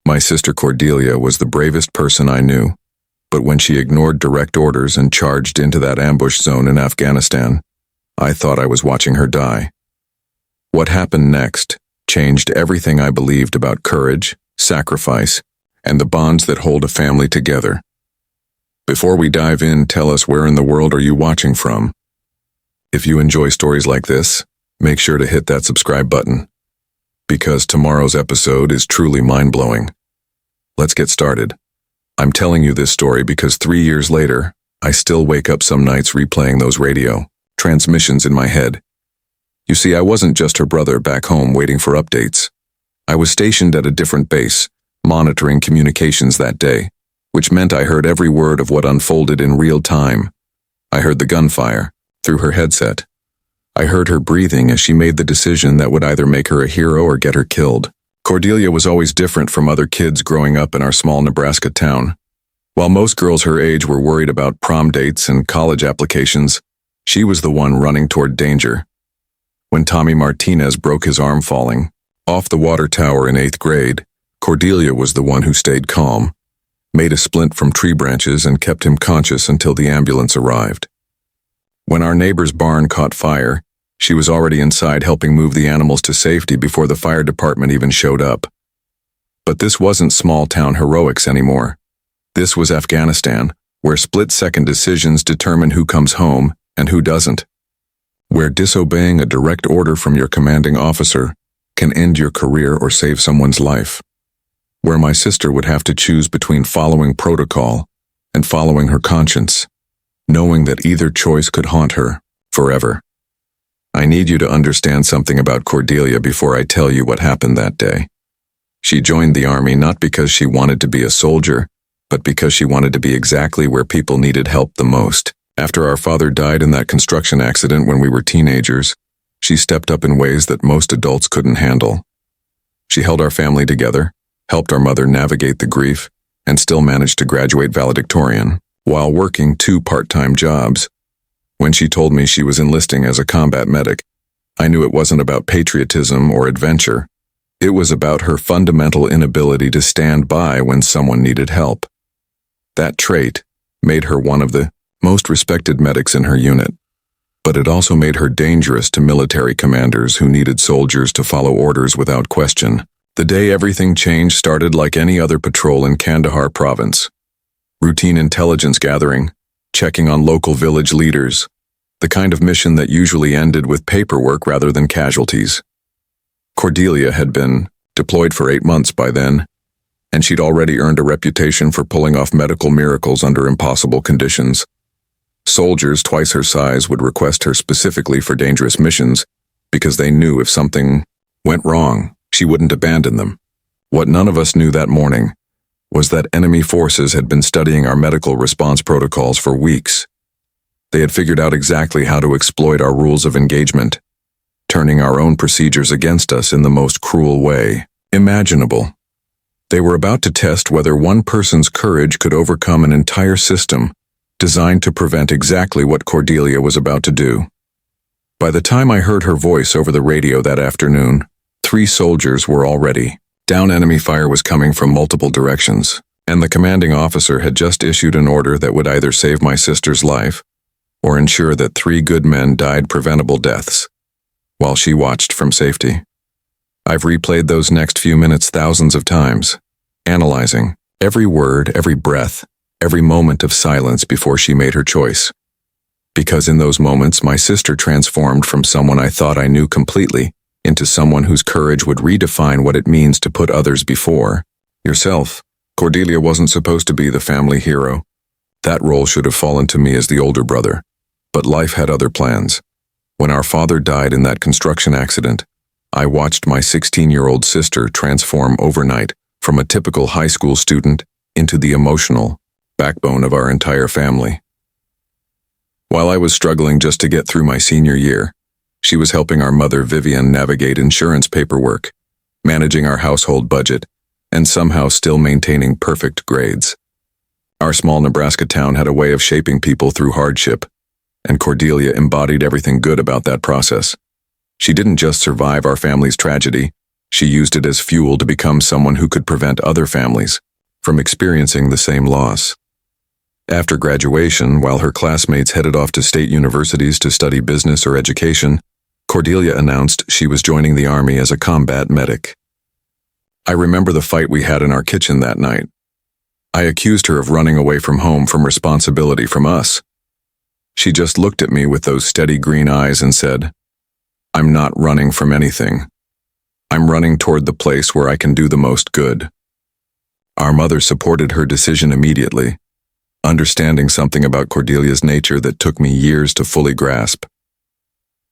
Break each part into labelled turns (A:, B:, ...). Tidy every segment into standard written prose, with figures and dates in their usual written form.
A: My sister Cordelia was the bravest person I knew, but when she ignored direct orders and charged into that ambush zone in Afghanistan, I thought I was watching her die. What happened next changed everything I believed about courage, sacrifice, and the bonds that hold a family together. Before we dive in, tell us, where in the world are you watching from? If you enjoy stories like this, make sure to hit that subscribe button, because tomorrow's episode is truly mind-blowing. Let's get started. I'm telling you this story because 3 years later, I still wake up some nights replaying those radio transmissions in my head. You see, I wasn't just her brother back home waiting for updates. I was stationed at a different base, monitoring communications that day, which meant I heard every word of what unfolded in real time. I heard the gunfire through her headset. I heard her breathing as she made the decision that would either make her a hero or get her killed. Cordelia was always different from other kids growing up in our small Nebraska town. While most girls her age were worried about prom dates and college applications, she was the one running toward danger. When Tommy Martinez broke his arm falling off the water tower in 8th grade, Cordelia was the one who stayed calm, made a splint from tree branches, and kept him conscious until the ambulance arrived. When our neighbor's barn caught fire, she was already inside helping move the animals to safety before the fire department even showed up. But this wasn't small-town heroics anymore. This was Afghanistan, where split-second decisions determine who comes home and who doesn't. Where disobeying a direct order from your commanding officer can end your career or save someone's life. Where my sister would have to choose between following protocol and following her conscience, knowing that either choice could haunt her forever. I need you to understand something about Cordelia before I tell you what happened that day. She joined the Army not because she wanted to be a soldier, but because she wanted to be exactly where people needed help the most. After our father died in that construction accident when we were teenagers, she stepped up in ways that most adults couldn't handle. She held our family together, helped our mother navigate the grief, and still managed to graduate valedictorian, while working 2 part-time jobs. When she told me she was enlisting as a combat medic, I knew it wasn't about patriotism or adventure. It was about her fundamental inability to stand by when someone needed help. That trait made her one of the most respected medics in her unit, but it also made her dangerous to military commanders who needed soldiers to follow orders without question. The day everything changed started like any other patrol in Kandahar province. Routine intelligence gathering, checking on local village leaders, the kind of mission that usually ended with paperwork rather than casualties. Cordelia had been deployed for 8 months by then, and she'd already earned a reputation for pulling off medical miracles under impossible conditions. Soldiers twice her size would request her specifically for dangerous missions because they knew if something went wrong, she wouldn't abandon them. What none of us knew that morning was that enemy forces had been studying our medical response protocols for weeks. They had figured out exactly how to exploit our rules of engagement, turning our own procedures against us in the most cruel way imaginable. They were about to test whether one person's courage could overcome an entire system designed to prevent exactly what Cordelia was about to do. By the time I heard her voice over the radio that afternoon, 3 soldiers were already down. Enemy fire was coming from multiple directions, and the commanding officer had just issued an order that would either save my sister's life or ensure that 3 good men died preventable deaths, while she watched from safety. I've replayed those next few minutes thousands of times, analyzing every word, every breath, every moment of silence before she made her choice. Because in those moments, my sister transformed from someone I thought I knew completely into someone whose courage would redefine what it means to put others before yourself. Cordelia wasn't supposed to be the family hero. That role should have fallen to me as the older brother. But life had other plans. When our father died in that construction accident, I watched my 16-year-old sister transform overnight from a typical high school student into the emotional backbone of our entire family. While I was struggling just to get through my senior year, she was helping our mother Vivian navigate insurance paperwork, managing our household budget, and somehow still maintaining perfect grades. Our small Nebraska town had a way of shaping people through hardship, and Cordelia embodied everything good about that process. She didn't just survive our family's tragedy, She used it as fuel to become someone who could prevent other families from experiencing the same loss. After graduation, while her classmates headed off to state universities to study business or education, Cordelia announced she was joining the Army as a combat medic. I remember the fight we had in our kitchen that night. I accused her of running away from home from responsibility from us. She just looked at me with those steady green eyes and said, "I'm not running from anything. I'm running toward the place where I can do the most good." Our mother supported her decision immediately, understanding something about Cordelia's nature that took me years to fully grasp.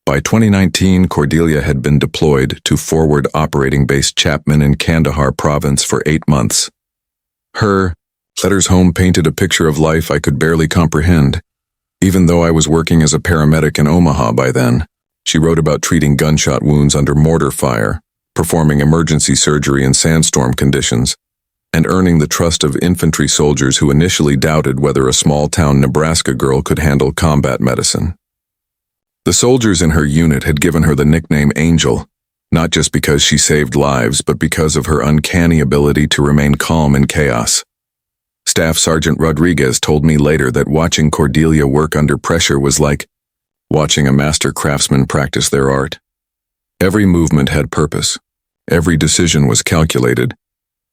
A: By 2019, Cordelia had been deployed to Forward Operating Base Chapman in Kandahar province for 8 months. Her letters home painted a picture of life I could barely comprehend. Even though I was working as a paramedic in Omaha by then, she wrote about treating gunshot wounds under mortar fire, performing emergency surgery in sandstorm conditions, and earning the trust of infantry soldiers who initially doubted whether a small-town Nebraska girl could handle combat medicine. The soldiers in her unit had given her the nickname Angel, not just because she saved lives, but because of her uncanny ability to remain calm in chaos. Staff Sergeant Rodriguez told me later that watching Cordelia work under pressure was like watching a master craftsman practice their art. Every movement had purpose, every decision was calculated,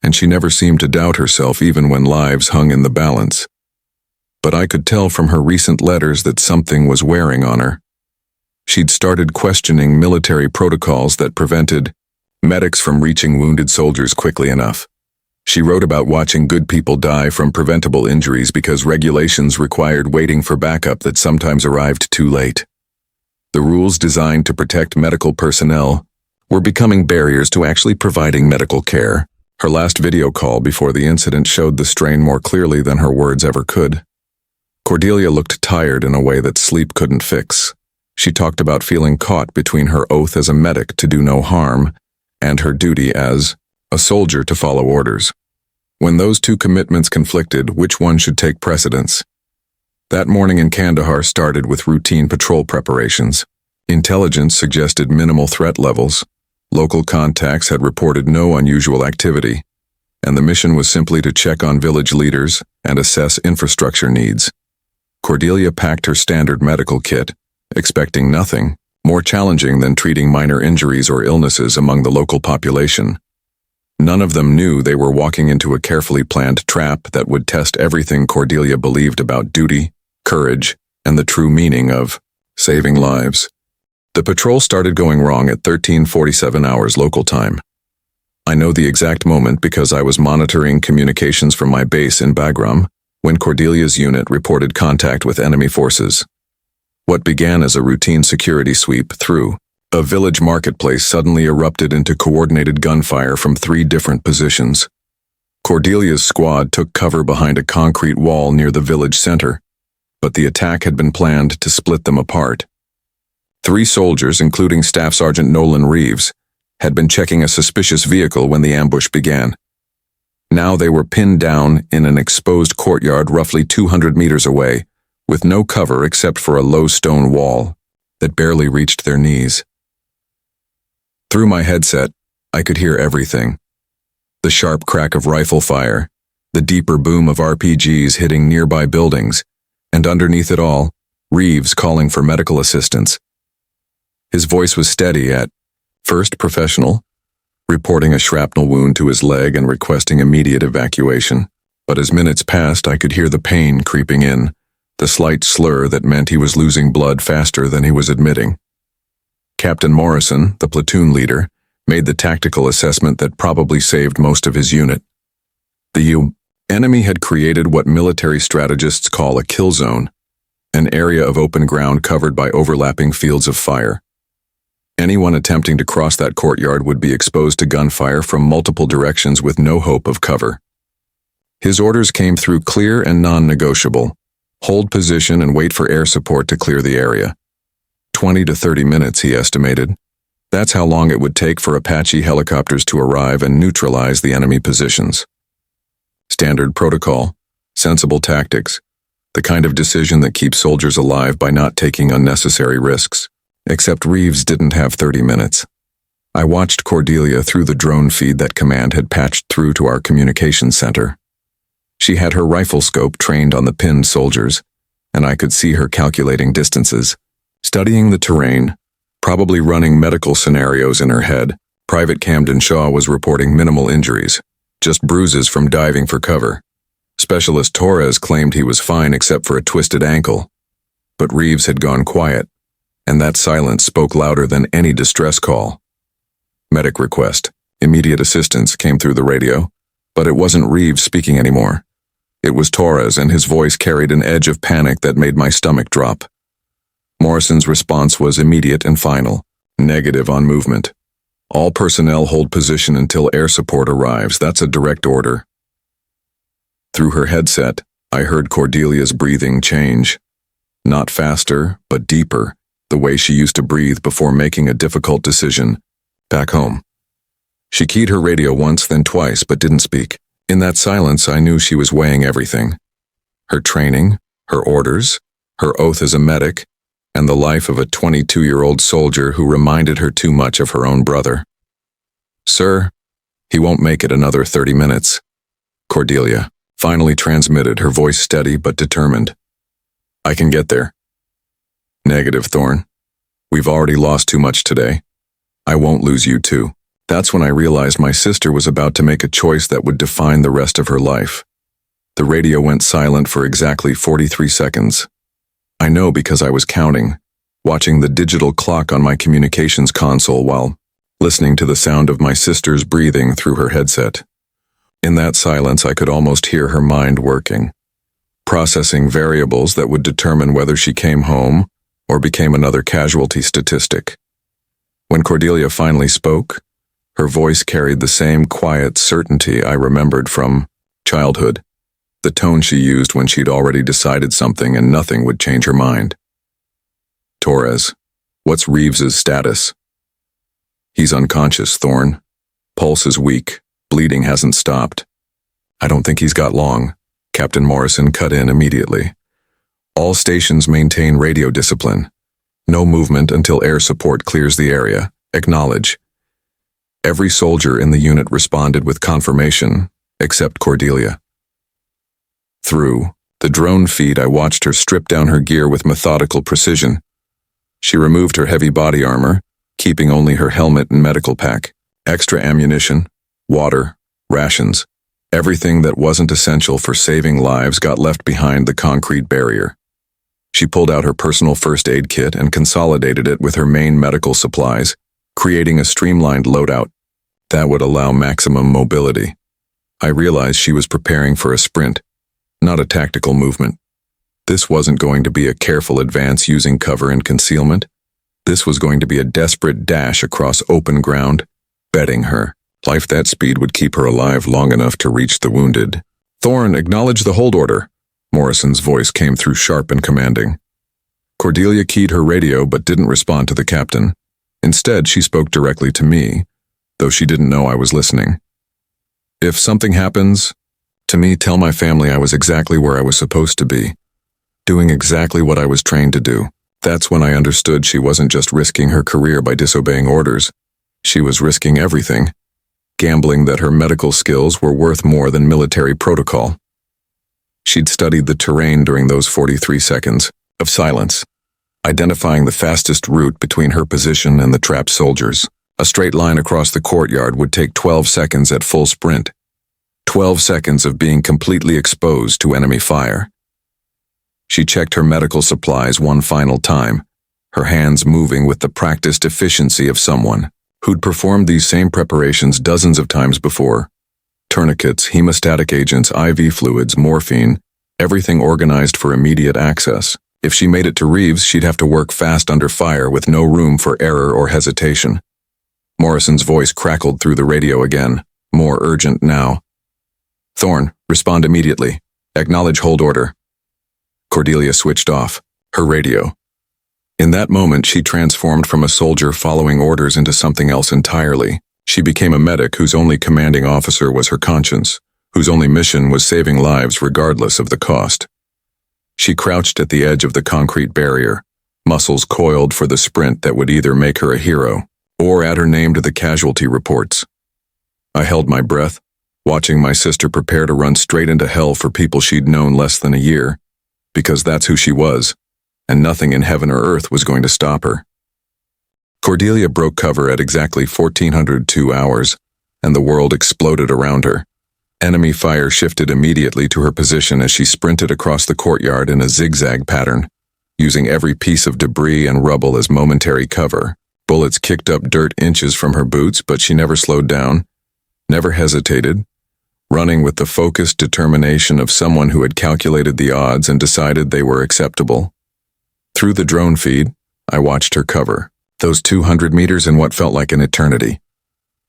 A: and she never seemed to doubt herself even when lives hung in the balance. But I could tell from her recent letters that something was wearing on her. She'd started questioning military protocols that prevented medics from reaching wounded soldiers quickly enough. She wrote about watching good people die from preventable injuries because regulations required waiting for backup that sometimes arrived too late. The rules designed to protect medical personnel were becoming barriers to actually providing medical care. Her last video call before the incident showed the strain more clearly than her words ever could. Cordelia looked tired in a way that sleep couldn't fix. She talked about feeling caught between her oath as a medic to do no harm and her duty as a soldier to follow orders. When those two commitments conflicted, which one should take precedence? That morning in Kandahar started with routine patrol preparations. Intelligence suggested minimal threat levels. Local contacts had reported no unusual activity, and the mission was simply to check on village leaders and assess infrastructure needs. Cordelia packed her standard medical kit, expecting nothing more challenging than treating minor injuries or illnesses among the local population. None of them knew they were walking into a carefully planned trap that would test everything Cordelia believed about duty, courage, and the true meaning of saving lives. The patrol started going wrong at 13:47 hours local time. I know the exact moment because I was monitoring communications from my base in Bagram when Cordelia's unit reported contact with enemy forces. What began as a routine security sweep through a village marketplace suddenly erupted into coordinated gunfire from 3 different positions. Cordelia's squad took cover behind a concrete wall near the village center, but the attack had been planned to split them apart. 3 soldiers, including Staff Sergeant Nolan Reeves, had been checking a suspicious vehicle when the ambush began. Now they were pinned down in an exposed courtyard roughly 200 meters away, with no cover except for a low stone wall that barely reached their knees. Through my headset, I could hear everything. The sharp crack of rifle fire, the deeper boom of RPGs hitting nearby buildings, and underneath it all, Reeves calling for medical assistance. His voice was steady at first professional, reporting a shrapnel wound to his leg and requesting immediate evacuation. But as minutes passed, I could hear the pain creeping in, the slight slur that meant he was losing blood faster than he was admitting. Captain Morrison, the platoon leader, made the tactical assessment that probably saved most of his unit. The enemy had created what military strategists call a kill zone, an area of open ground covered by overlapping fields of fire. Anyone attempting to cross that courtyard would be exposed to gunfire from multiple directions with no hope of cover. His orders came through clear and non-negotiable. Hold position and wait for air support to clear the area. 20 to 30 minutes, he estimated. That's how long it would take for Apache helicopters to arrive and neutralize the enemy positions. Standard protocol, sensible tactics, the kind of decision that keeps soldiers alive by not taking unnecessary risks. Except Reeves didn't have 30 minutes. I watched Cordelia through the drone feed that command had patched through to our communications center. She had her rifle scope trained on the pinned soldiers, and I could see her calculating distances, studying the terrain, probably running medical scenarios in her head. Private Camden Shaw was reporting minimal injuries, just bruises from diving for cover. Specialist Torres claimed he was fine except for a twisted ankle. But Reeves had gone quiet, and that silence spoke louder than any distress call. Medic request. Immediate assistance came through the radio, but it wasn't Reeves speaking anymore. It was Torres, and his voice carried an edge of panic that made my stomach drop. Morrison's response was immediate and final. Negative on movement. All personnel hold position until air support arrives. That's a direct order. Through her headset, I heard Cordelia's breathing change. Not faster, but deeper, the way she used to breathe before making a difficult decision. Back home. She keyed her radio once, then twice, but didn't speak. In that silence, I knew she was weighing everything. Her training, her orders, her oath as a medic, and the life of a 22-year-old soldier who reminded her too much of her own brother. "Sir, he won't make it another 30 minutes. Cordelia finally transmitted, her voice steady but determined. "I can get there." "Negative, Thorne. We've already lost too much today. I won't lose you too." That's when I realized my sister was about to make a choice that would define the rest of her life. The radio went silent for exactly 43 seconds. I know because I was counting, watching the digital clock on my communications console while listening to the sound of my sister's breathing through her headset. In that silence, I could almost hear her mind working, processing variables that would determine whether she came home or became another casualty statistic. When Cordelia finally spoke, her voice carried the same quiet certainty I remembered from childhood, the tone she used when she'd already decided something and nothing would change her mind. "Torres, what's Reeves's status?" "He's unconscious, Thorne. Pulse is weak, bleeding hasn't stopped." "I don't think he's got long," Captain Morrison cut in immediately. "All stations maintain radio discipline. No movement until air support clears the area. Acknowledge." Every soldier in the unit responded with confirmation, except Cordelia. Through the drone feed, I watched her strip down her gear with methodical precision. She removed her heavy body armor, keeping only her helmet and medical pack, extra ammunition, water, rations. Everything that wasn't essential for saving lives got left behind the concrete barrier. She pulled out her personal first aid kit and consolidated it with her main medical supplies, creating a streamlined loadout that would allow maximum mobility. I realized she was preparing for a sprint, not a tactical movement. This wasn't going to be a careful advance using cover and concealment. This was going to be a desperate dash across open ground, betting her life that speed would keep her alive long enough to reach the wounded. "Thorne, acknowledge the hold order." Morrison's voice came through sharp and commanding. Cordelia keyed her radio but didn't respond to the captain. Instead, she spoke directly to me, though she didn't know I was listening. "If something happens, to me, tell my family I was exactly where I was supposed to be, doing exactly what I was trained to do." That's when I understood she wasn't just risking her career by disobeying orders. She was risking everything, gambling that her medical skills were worth more than military protocol. She'd studied the terrain during those 43 seconds of silence, identifying the fastest route between her position and the trapped soldiers. A straight line across the courtyard would take 12 seconds at full sprint. 12 seconds of being completely exposed to enemy fire. She checked her medical supplies one final time, her hands moving with the practiced efficiency of someone who'd performed these same preparations dozens of times before. Tourniquets, hemostatic agents, IV fluids, morphine, everything organized for immediate access. If she made it to Reeves, she'd have to work fast under fire with no room for error or hesitation. Morrison's voice crackled through the radio again, more urgent now. "Thorne, respond immediately. Acknowledge hold order." Cordelia switched off her radio. In that moment, she transformed from a soldier following orders into something else entirely. She became a medic whose only commanding officer was her conscience, whose only mission was saving lives regardless of the cost. She crouched at the edge of the concrete barrier, muscles coiled for the sprint that would either make her a hero or add her name to the casualty reports. I held my breath, watching my sister prepare to run straight into hell for people she'd known less than a year, because that's who she was, and nothing in heaven or earth was going to stop her. Cordelia broke cover at exactly 1402 hours, and the world exploded around her. Enemy fire shifted immediately to her position as she sprinted across the courtyard in a zigzag pattern, using every piece of debris and rubble as momentary cover. Bullets kicked up dirt inches from her boots, but she never slowed down, never hesitated, running with the focused determination of someone who had calculated the odds and decided they were acceptable. Through the drone feed, I watched her cover, those 200 meters in what felt like an eternity,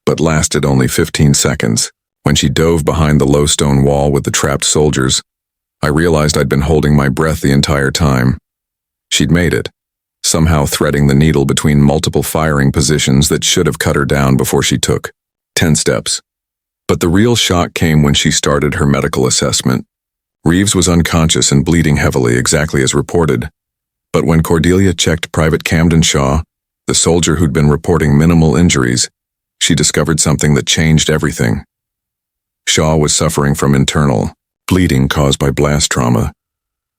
A: but lasted only 15 seconds. When she dove behind the low stone wall with the trapped soldiers, I realized I'd been holding my breath the entire time. She'd made it, somehow threading the needle between multiple firing positions that should have cut her down before she took 10 steps. But the real shock came when she started her medical assessment. Reeves was unconscious and bleeding heavily, exactly as reported. But when Cordelia checked Private Camden Shaw, the soldier who'd been reporting minimal injuries, she discovered something that changed everything. Shaw was suffering from internal bleeding caused by blast trauma,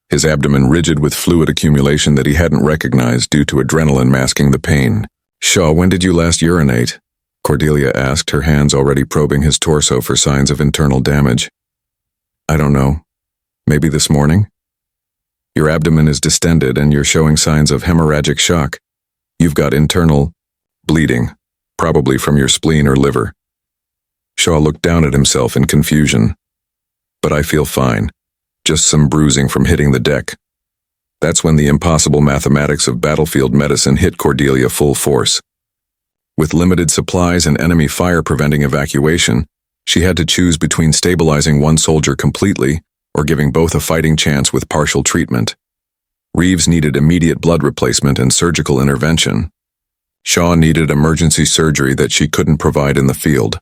A: his abdomen rigid with fluid accumulation that he hadn't recognized due to adrenaline masking the pain. "Shaw, when did you last urinate?" Cordelia asked, her hands already probing his torso for signs of internal damage. "I don't know. Maybe this morning? Your abdomen is distended and you're showing signs of hemorrhagic shock. You've got internal bleeding, probably from your spleen or liver." Shaw looked down at himself in confusion. "But I feel fine. Just some bruising from hitting the deck." That's when the impossible mathematics of battlefield medicine hit Cordelia full force. With limited supplies and enemy fire preventing evacuation, she had to choose between stabilizing one soldier completely or giving both a fighting chance with partial treatment. Reeves needed immediate blood replacement and surgical intervention. Shaw needed emergency surgery that she couldn't provide in the field.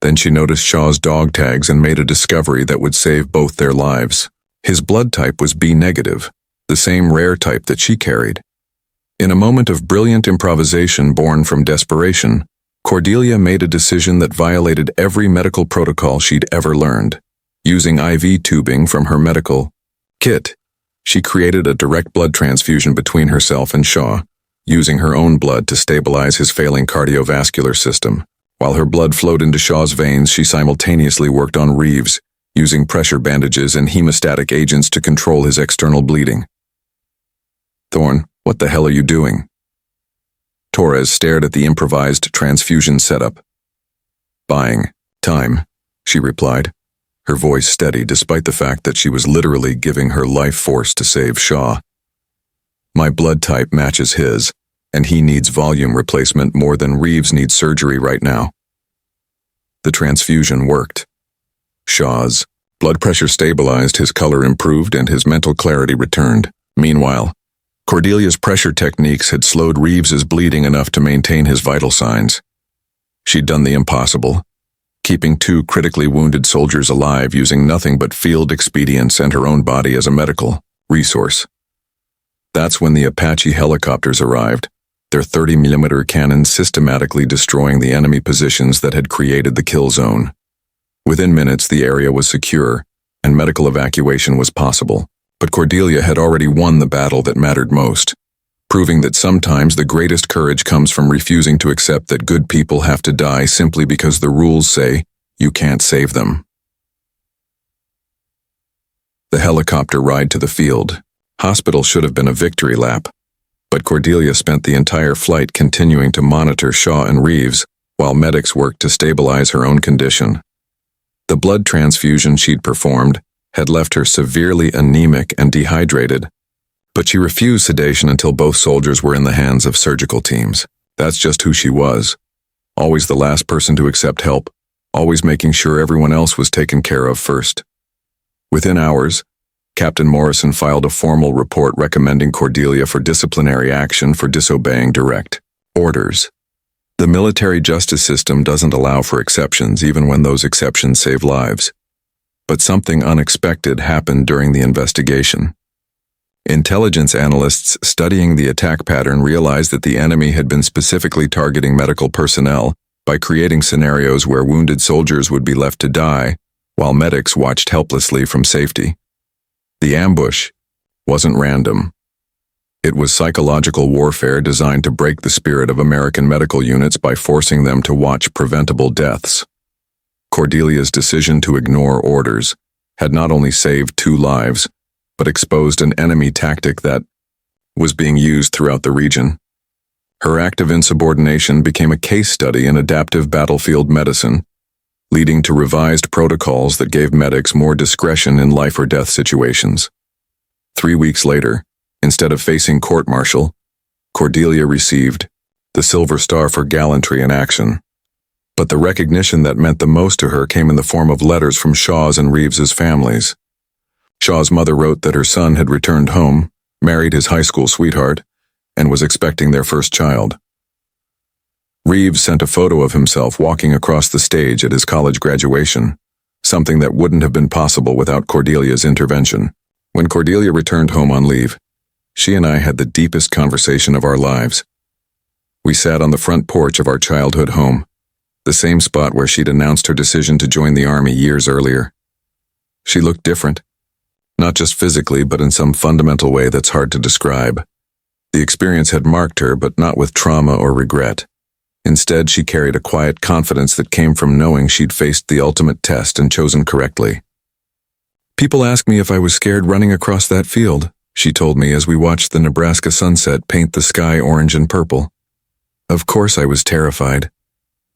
A: Then she noticed Shaw's dog tags and made a discovery that would save both their lives. His blood type was B negative, the same rare type that she carried. In a moment of brilliant improvisation born from desperation, Cordelia made a decision that violated every medical protocol she'd ever learned. Using IV tubing from her medical kit, she created a direct blood transfusion between herself and Shaw, using her own blood to stabilize his failing cardiovascular system. While her blood flowed into Shaw's veins, she simultaneously worked on Reeves, using pressure bandages and hemostatic agents to control his external bleeding. "Thorne, what the hell are you doing?" Torres stared at the improvised transfusion setup. "Buying time," she replied, her voice steady despite the fact that she was literally giving her life force to save Shaw. "My blood type matches his, and he needs volume replacement more than Reeves needs surgery right now." The transfusion worked. Shaw's blood pressure stabilized, his color improved, and his mental clarity returned. Meanwhile, Cordelia's pressure techniques had slowed Reeves's bleeding enough to maintain his vital signs. She'd done the impossible, keeping two critically wounded soldiers alive using nothing but field expedients and her own body as a medical resource. That's when the Apache helicopters arrived, their 30mm cannons systematically destroying the enemy positions that had created the kill zone. Within minutes, the area was secure, and medical evacuation was possible. But Cordelia had already won the battle that mattered most, proving that sometimes the greatest courage comes from refusing to accept that good people have to die simply because the rules say you can't save them. The helicopter ride to the field. Hospital should have been a victory lap, but Cordelia spent the entire flight continuing to monitor Shaw and Reeves while medics worked to stabilize her own condition. The blood transfusion she'd performed had left her severely anemic and dehydrated, but she refused sedation until both soldiers were in the hands of surgical teams. That's just who she was. Always the last person to accept help, always making sure everyone else was taken care of first. Within hours, Captain Morrison filed a formal report recommending Cordelia for disciplinary action for disobeying direct orders. The military justice system doesn't allow for exceptions, even when those exceptions save lives. But something unexpected happened during the investigation. Intelligence analysts studying the attack pattern realized that the enemy had been specifically targeting medical personnel by creating scenarios where wounded soldiers would be left to die while medics watched helplessly from safety. The ambush wasn't random. It was psychological warfare designed to break the spirit of American medical units by forcing them to watch preventable deaths. Cordelia's decision to ignore orders had not only saved 2 lives, but exposed an enemy tactic that was being used throughout the region. Her act of insubordination became a case study in adaptive battlefield medicine, leading to revised protocols that gave medics more discretion in life or death situations. 3 weeks later, instead of facing court-martial, Cordelia received the Silver Star for gallantry in action. But the recognition that meant the most to her came in the form of letters from Shaw's and Reeves's families. Shaw's mother wrote that her son had returned home, married his high school sweetheart, and was expecting their first child. Reeves sent a photo of himself walking across the stage at his college graduation, something that wouldn't have been possible without Cordelia's intervention. When Cordelia returned home on leave, she and I had the deepest conversation of our lives. We sat on the front porch of our childhood home, the same spot where she'd announced her decision to join the Army years earlier. She looked different, not just physically, but in some fundamental way that's hard to describe. The experience had marked her, but not with trauma or regret. Instead, she carried a quiet confidence that came from knowing she'd faced the ultimate test and chosen correctly. "People ask me if I was scared running across that field," she told me as we watched the Nebraska sunset paint the sky orange and purple. Of course I was terrified,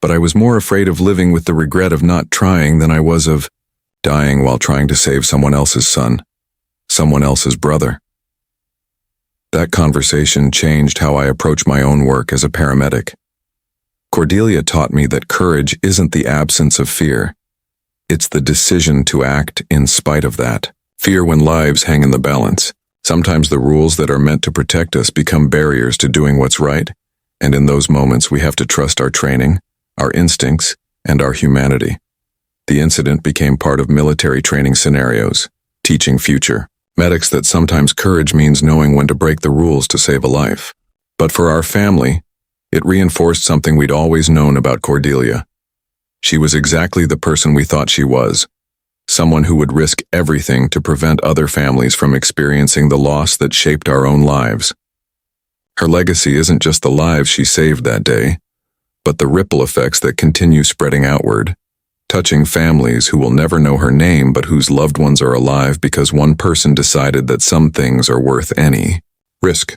A: but I was more afraid of living with the regret of not trying than I was of dying while trying to save someone else's son, someone else's brother. That conversation changed how I approach my own work as a paramedic. Cordelia taught me that courage isn't the absence of fear. It's the decision to act in spite of that. Fear when lives hang in the balance. Sometimes the rules that are meant to protect us become barriers to doing what's right, and in those moments we have to trust our training, our instincts, and our humanity. The incident became part of military training scenarios, teaching future medics that sometimes courage means knowing when to break the rules to save a life. But for our family, it reinforced something we'd always known about Cordelia. She was exactly the person we thought she was, someone who would risk everything to prevent other families from experiencing the loss that shaped our own lives. Her legacy isn't just the lives she saved that day, but the ripple effects that continue spreading outward, touching families who will never know her name but whose loved ones are alive because one person decided that some things are worth any risk.